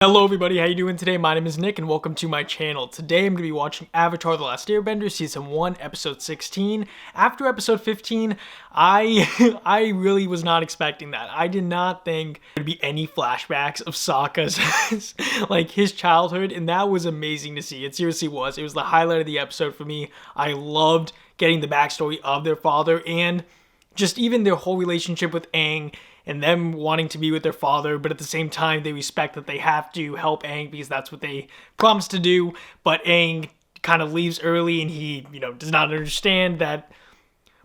Hello everybody, how you doing today? My name is Nick and welcome to my channel. Today I'm going to be watching Avatar: The Last Airbender Season 1, Episode 16. After Episode 15, I really was not expecting that. I did not think there'd be any flashbacks of Sokka's, like, his childhood, and that was amazing to see. It seriously was. It was the highlight of the episode for me. I loved getting the backstory of their father and just even their whole relationship with Aang and them wanting to be with their father, but at the same time, they respect that they have to help Aang because that's what they promised to do. But Aang kind of leaves early and he, does not understand that.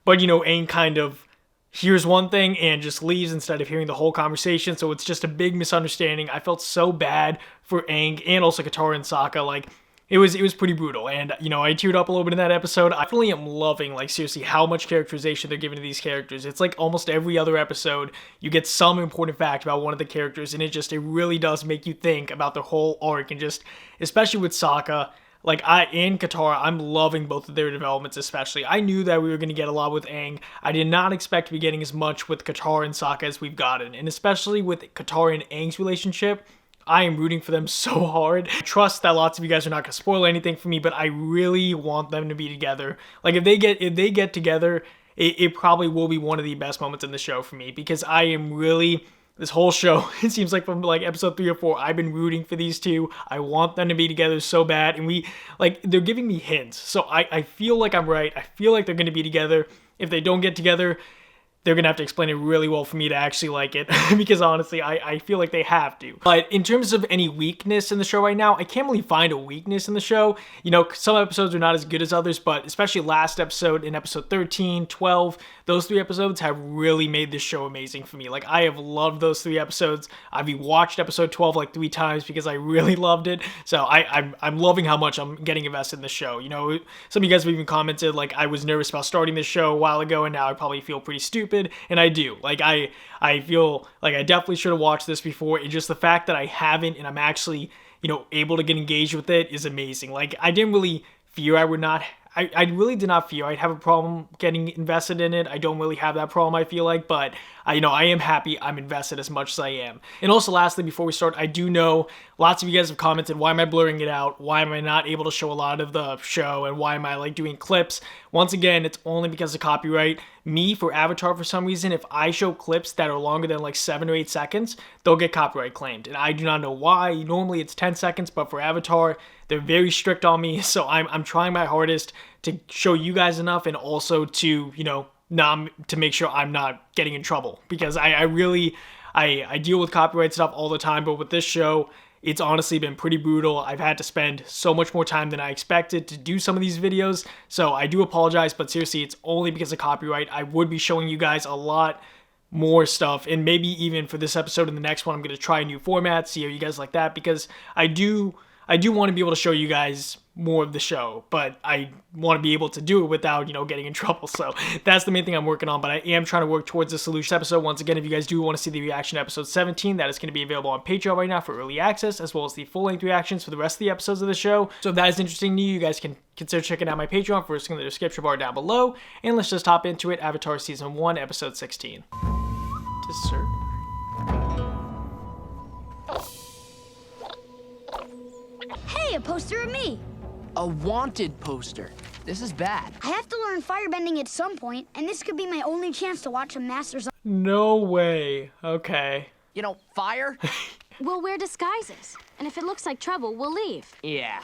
But, Aang kind of hears one thing and just leaves instead of hearing the whole conversation. So it's just a big misunderstanding. I felt so bad for Aang and also Katara and Sokka. Like, it was pretty brutal, and, I teared up a little bit in that episode. I definitely am loving, like, seriously, how much characterization they're giving to these characters. It's like almost every other episode, you get some important fact about one of the characters, and it really does make you think about the whole arc, and just, especially with Sokka, like, and Katara, I'm loving both of their developments, especially. I knew that we were going to get a lot with Aang. I did not expect to be getting as much with Katara and Sokka as we've gotten, and especially with Katara and Aang's relationship, I am rooting for them so hard. I trust that lots of you guys are not going to spoil anything for me, but I really want them to be together. Like, if they get together, it probably will be one of the best moments in the show for me, because I am really, this whole show, it seems like from like episode 3 or 4, I've been rooting for these two. I want them to be together so bad, and they're giving me hints. So I feel like I'm right. I feel like they're going to be together. If they don't get together, they're going to have to explain it really well for me to actually like it, because honestly, I feel like they have to. But in terms of any weakness in the show right now, I can't really find a weakness in the show. Some episodes are not as good as others, but especially last episode in episode 13, 12, those 3 episodes have really made this show amazing for me. Like, I have loved those 3 episodes. I've rewatched episode 12 like 3 times because I really loved it. So I'm loving how much I'm getting invested in the show. Some of you guys have even commented, like, I was nervous about starting this show a while ago, and now I probably feel pretty stupid. And I do. Like, I feel like I definitely should have watched this before. And just the fact that I haven't and I'm actually, able to get engaged with it is amazing. Like, I didn't really fear I would not. I really did not fear I'd have a problem getting invested in it. I don't really have that problem, I feel like, but I am happy I'm invested as much as I am. And also, lastly, before we start, I do know lots of you guys have commented, why am I blurring it out? Why am I not able to show a lot of the show? And why am I, like, doing clips? Once again, it's only because of copyright. Me, for Avatar, for some reason, if I show clips that are longer than, like, 7 or 8 seconds, they'll get copyright claimed. And I do not know why. Normally, it's 10 seconds, but for Avatar, they're very strict on me, so I'm trying my hardest to show you guys enough, and also to, to make sure I'm not getting in trouble, because I deal with copyright stuff all the time, but with this show, it's honestly been pretty brutal. I've had to spend so much more time than I expected to do some of these videos, so I do apologize, but seriously, it's only because of copyright. I would be showing you guys a lot more stuff, and maybe even for this episode and the next one, I'm going to try a new format, see how you guys like that, because I do want to be able to show you guys more of the show, but I want to be able to do it without, getting in trouble. So that's the main thing I'm working on, but I am trying to work towards a solution episode. Once again, if you guys do want to see the reaction to episode 17, that is going to be available on Patreon right now for early access, as well as the full-length reactions for the rest of the episodes of the show. So if that is interesting to you, you guys can consider checking out my Patreon. First link in the description bar down below. And let's just hop into it. Avatar Season 1, Episode 16. Dessert. Hey, a poster of me. A wanted poster. This is bad. I have to learn firebending at some point, and this could be my only chance to watch a master's. No way. Okay. Fire? We'll wear disguises, and if it looks like trouble, we'll leave. Yeah.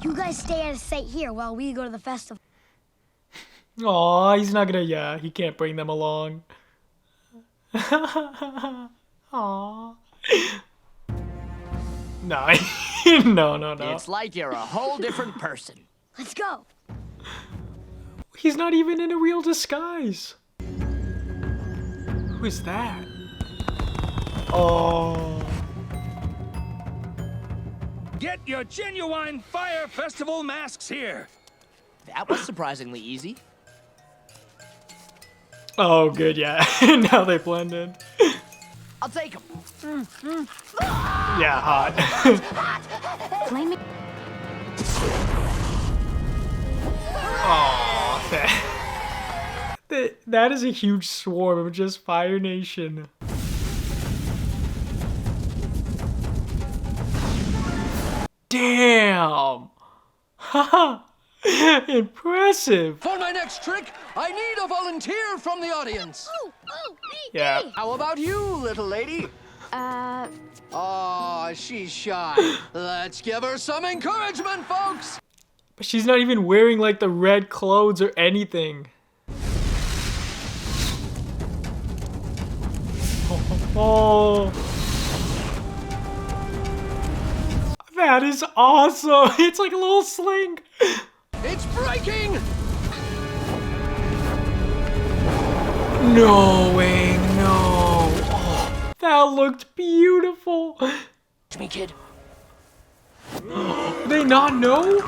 You guys stay out of sight here while we go to the festival. Aw, he's not gonna, he can't bring them along. Aw. No, no. It's like you're a whole different person. Let's go. He's not even in a real disguise. Who is that? Oh. Get your genuine Fire Festival masks here. That was surprisingly easy. Oh, good, yeah. Now they blend in. I'll take them. Yeah, hot. Blame it. That is a huge swarm of just Fire Nation. Damn. Haha. Impressive. For my next trick, I need a volunteer from the audience. Me, Yeah. me. How about you, little lady? Aw, she's shy. Let's give her some encouragement, folks. But she's not even wearing like the red clothes or anything. Oh. That is awesome. It's like a little sling. It's breaking. No way, no. Oh, that looked beautiful. Watch me, kid. They not know?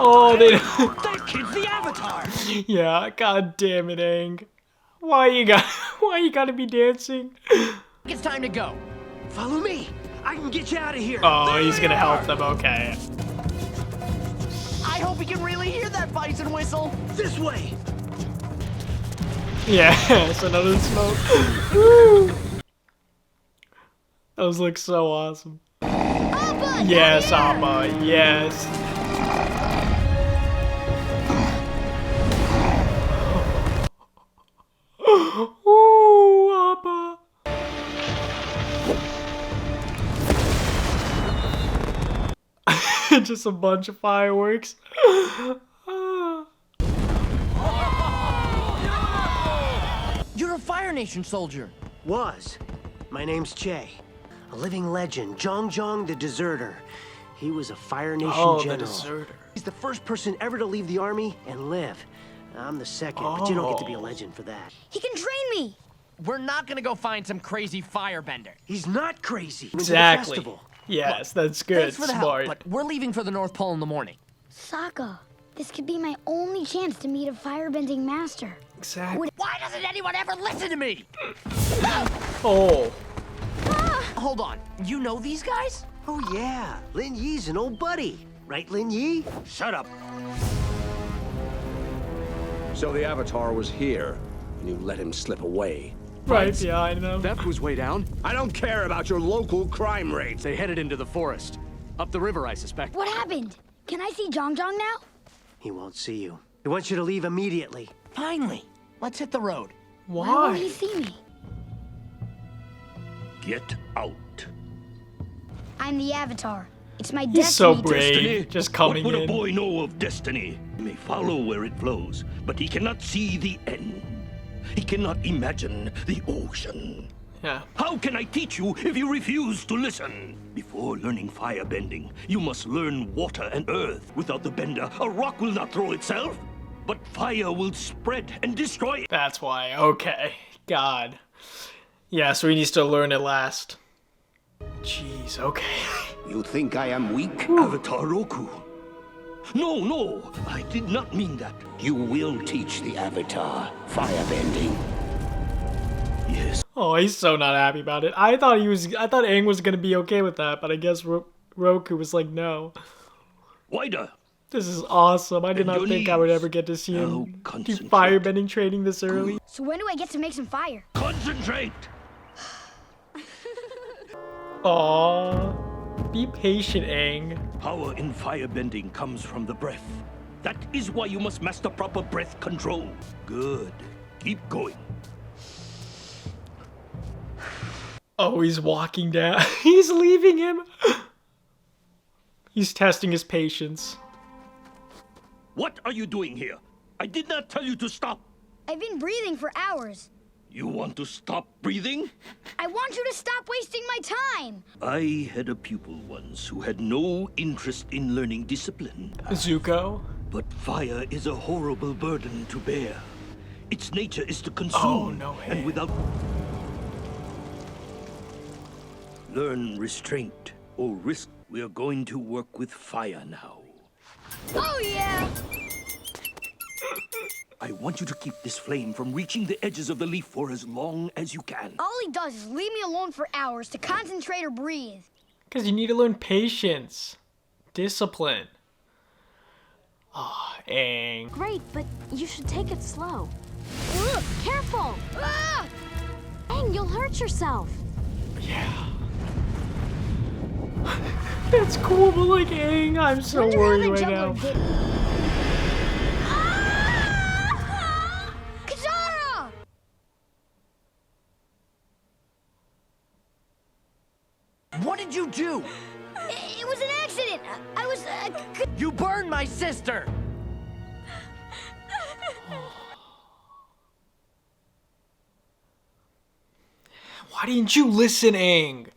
Oh, they. That kid's the Avatar. Yeah, god damn it, Aang. Why you gotta be dancing? It's time to go. Follow me. I can get you out of here. Oh, There he's they gonna are. help them, okay. I hope we can really hear that bison whistle. This way. Yes, another smoke. Woo! Those look so awesome. Appa, Yes, not here. Appa, yes. Ooh, Appa. Just a bunch of fireworks. You're a Fire Nation soldier. Was. My name's Che. A living legend, Zhong the Deserter. He was a Fire Nation Oh, the general. deserter. He's the first person ever to leave the army and live. I'm the second, but you don't get to be a legend for that. He can train me. We're not gonna go find some crazy firebender. He's not crazy. He went to the Exactly. festival. Yes, that's good. Thanks for the Smart. help, but we're leaving for the North Pole in the morning. Sokka, this could be my only chance to meet a firebending master. Exactly. Why doesn't anyone ever listen to me? Oh. Hold on. You know these guys? Oh yeah, Lin Yi's an old buddy. Right, Lin Yi? Shut up. So the Avatar was here, and you let him slip away. Right behind them. Theft was way down. I don't care about your local crime rate. They headed into the forest. Up the river, I suspect. What happened? Can I see Jong now? He won't see you. He wants you to leave immediately. Finally. Let's hit the road. Why won't he Why? see me? Get out. I'm the Avatar. It's my He's so destiny. brave. Just coming What would in. a boy know of destiny? He may follow where it flows, but he cannot see the end. He cannot imagine the ocean. Yeah. How can I teach you if you refuse to listen? Before learning firebending, you must learn water and earth. Without the bender, a rock will not throw itself, but fire will spread and destroy it. That's why. Okay. God. Yeah, so he needs to learn it last. Jeez, okay. You think I am weak, Avatar Roku? No, I did not mean that. You will teach the Avatar firebending. Yes. Oh, he's so not happy about it. I thought Aang was gonna be okay with that, but I guess Roku was like, no. Wider. This is awesome. I did And not your think I would knees. ever get to see Now him do concentrate. firebending training this early. So when do I get to make some fire? Concentrate. Aww. Be patient, Aang. Power in firebending comes from the breath. That is why you must master proper breath control. Good. Keep going. Oh, he's walking down. He's leaving him. He's testing his patience. What are you doing here? I did not tell you to stop. I've been breathing for hours. You want to stop breathing? I want you to stop wasting my time. I had a pupil once who had no interest in learning discipline. Zuko. But fire is a horrible burden to bear. Its nature is to consume. Oh, no way. And without... Learn restraint or risk. We are going to work with fire now. Oh yeah. I want you to keep this flame from reaching the edges of the leaf for as long as you can. All he does is leave me alone for hours to concentrate or breathe. Because you need to learn patience. Discipline. Ah, Aang. Great, but you should take it slow. Careful! Ah! Dang, you'll hurt yourself. Yeah. That's cool, but like, Aang, I'm so Wonder how worried the right juggler now. did it. Katara! What did you do? It was an accident. I was. You burned my sister! Why didn't you listen, Aang?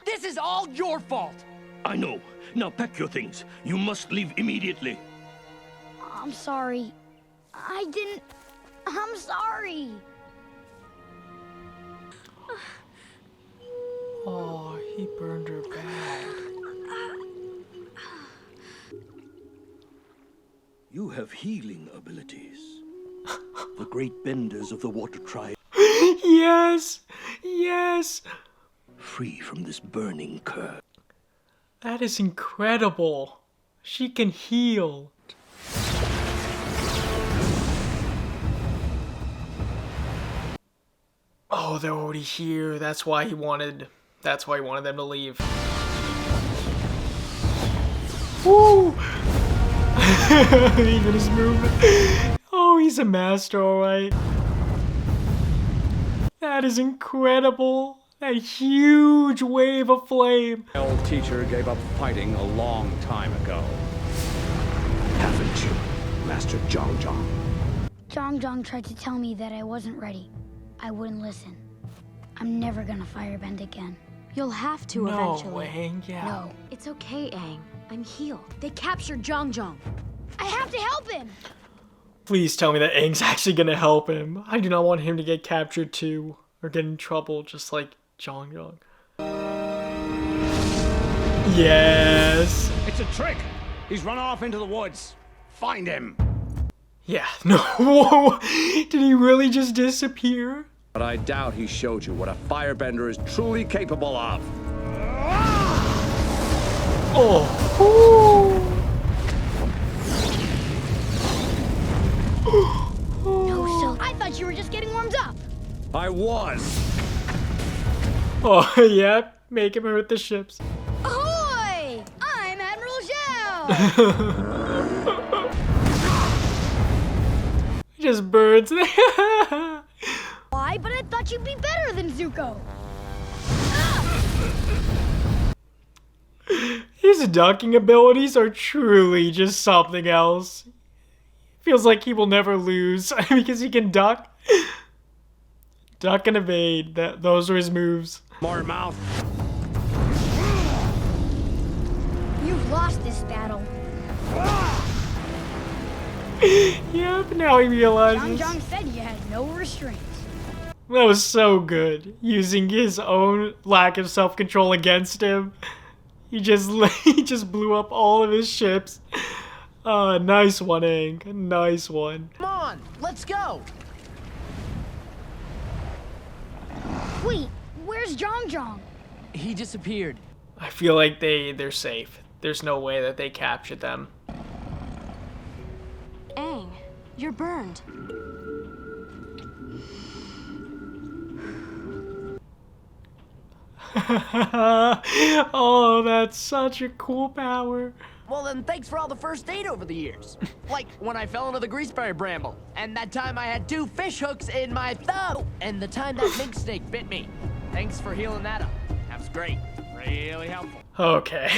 This is all your fault! I know. Now pack your things. You must leave immediately. I'm sorry. I didn't. I'm sorry. Oh, he burned her bad. You have healing abilities. The great benders of the water tribe. Yes! Yes! Free from this burning curse. That is incredible. She can heal. Oh, they're already here. That's why he wanted them to leave. Woo! Even his movement. Oh, he's a master, alright. That is incredible. That huge wave of flame. My old teacher gave up fighting a long time ago. Haven't you, Master Zhang Zhang? Zhang tried to tell me that I wasn't ready. I wouldn't listen. I'm never gonna firebend again. You'll have to No, eventually. Aang, yeah. No. It's okay, Aang. I'm healed. They captured Zhang. I have to help him! Please tell me that Aang's actually gonna help him. I do not want him to get captured too, or get in trouble just like Zhang. Yes! It's a trick! He's run off into the woods. Find him! Yeah, no. Whoa! Did he really just disappear? But I doubt he showed you what a firebender is truly capable of. Oh! Ooh. No, so I thought you were just getting warmed up. I was. Oh, yep. Make him hurt the ships. Ahoy! I'm Admiral Zhao! Just birds. Why? But I thought you'd be better than Zuko. His ducking abilities are truly just something else. Feels like he will never lose because he can duck. Duck and evade. Those are his moves. More mouth. You've lost this battle. Yep, now he realizes. Zhang said you had no restraints. That was so good. Using his own lack of self-control against him. He just blew up all of his ships. Nice one, Aang. Nice one. Come on, let's go! Wait, where's Zhang? He disappeared. I feel like they're safe. There's no way that they captured them. Aang, you're burned. Oh, that's such a cool power. Well then, thanks for all the first aid over the years. Like when I fell into the greaseberry bramble, and that time I had 2 fish hooks in my thumb, and the time that mink snake bit me. Thanks for healing that up. That was great. Really helpful. Okay.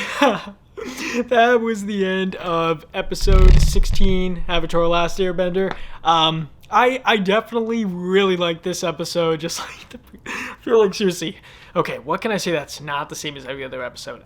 That was the end of episode 16, Avatar: The Last Airbender. I definitely really like this episode, just like I feel like, seriously. Okay, what can I say that's not the same as every other episode?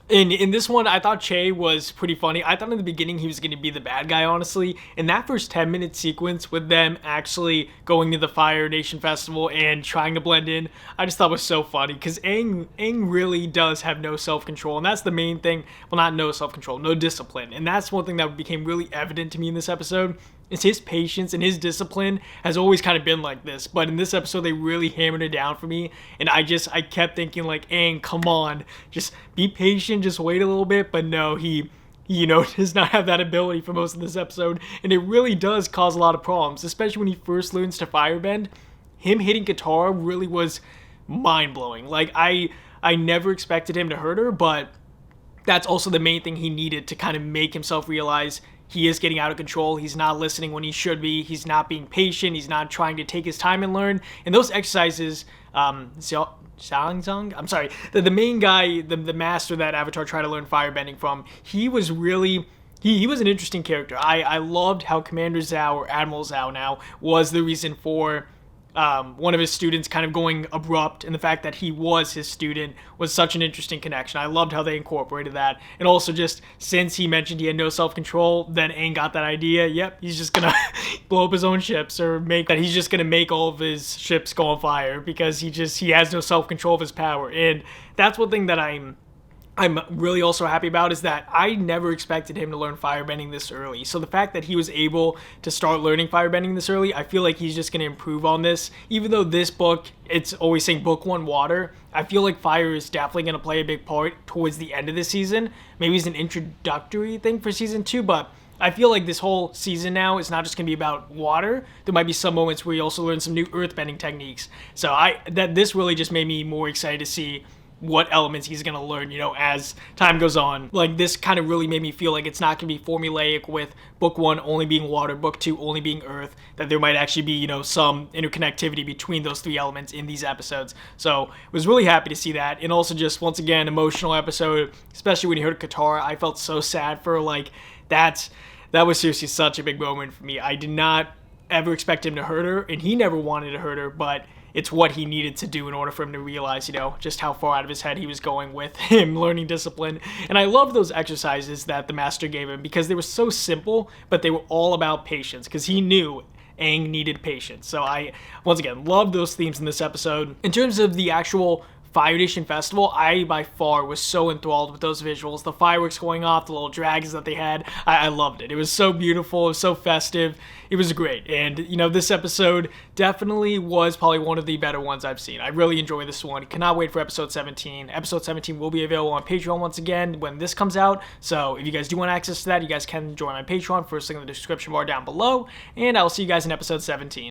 In this one, I thought Che was pretty funny. I thought in the beginning he was going to be the bad guy, honestly. In that first 10-minute sequence with them actually going to the Fire Nation Festival and trying to blend in, I just thought it was so funny. Because Aang really does have no self-control. And that's the main thing. Well, not no self-control, no discipline. And that's one thing that became really evident to me in this episode. Is his patience and his discipline has always kind of been like this, but in this episode they really hammered it down for me, and I kept thinking like, Aang, come on, just be patient, just wait a little bit, but no, he does not have that ability for most of this episode, and it really does cause a lot of problems, especially when he first learns to firebend. Him hitting Katara really was mind-blowing. Like, I never expected him to hurt her, but that's also the main thing he needed to kind of make himself realize he is getting out of control. He's not listening when he should be. He's not being patient. He's not trying to take his time and learn. And those exercises, Zhang, I'm sorry, the main guy, the master that Avatar tried to learn firebending from, he was really... He was an interesting character. I loved how Commander Zhao, or Admiral Zhao now, was the reason for one of his students kind of going abrupt, and the fact that he was his student was such an interesting connection. I loved how they incorporated that. And also just since he mentioned he had no self-control, then Aang got that idea. Yep, he's just gonna blow up his own ships, or he's just gonna make all of his ships go on fire because he has no self-control of his power. And that's one thing that I'm really also happy about, is that I never expected him to learn firebending this early. So the fact that he was able to start learning firebending this early, I feel like he's just going to improve on this. Even though this book, it's always saying book 1 water, I feel like fire is definitely going to play a big part towards the end of the season. Maybe it's an introductory thing for season 2, but I feel like this whole season now is not just going to be about water. There might be some moments where you also learn some new earthbending techniques. So this really just made me more excited to see what elements he's going to learn, you know, as time goes on. Like, this kind of really made me feel like it's not going to be formulaic with book 1 only being water, book 2 only being earth, that there might actually be, you know, some interconnectivity between those 3 elements in these episodes. So, was really happy to see that. And also just, once again, emotional episode, especially when you heard Katara. I felt so sad for, like, that was seriously such a big moment for me. I did not ever expect him to hurt her, and he never wanted to hurt her, but it's what he needed to do in order for him to realize, you know, just how far out of his head he was going with him learning discipline. And I love those exercises that the master gave him because they were so simple, but they were all about patience, because he knew Aang needed patience. So I, once again, love those themes in this episode. In terms of the actual Fire Nation Festival, I by far was so enthralled with those visuals. The fireworks going off, the little dragons that they had, I loved it. It was so beautiful, it was so festive, it was great. And, you know, this episode definitely was probably one of the better ones I've seen. I really enjoy this one. Cannot wait for episode 17. Episode 17 will be available on Patreon once again when this comes out. So if you guys do want access to that, you guys can join my Patreon. First link in the description bar down below. And I'll see you guys in episode 17.